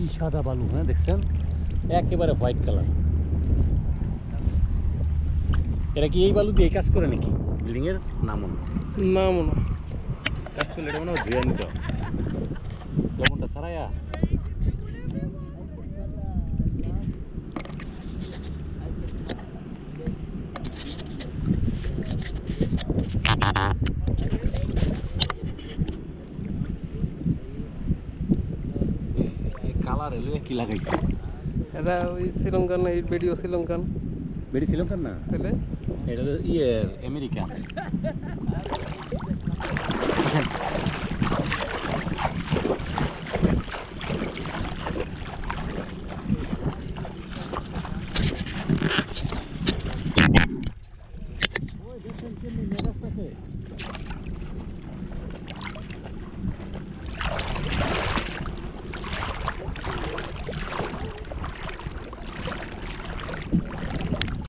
কি সাদা বালু, হ্যাঁ দেখছেন, একেবারে হোয়াইট কালার। এরা কি এই বালু দিয়ে কাজ করে নাকি বিল্ডিং এর? নামও না মনে হয়। কাজ করলে এটা মনে হয় ধুয়ে নিত লবণটা ছাড়াইয়া। কালার এলো কি লাগাইছে? এটা ওই শ্রীলঙ্কান, এই ভিডিও শ্রীলঙ্কান। বেড়ি শ্রীলঙ্কার না, তাহলে এটা হলো ইয়ের আমেরিকান।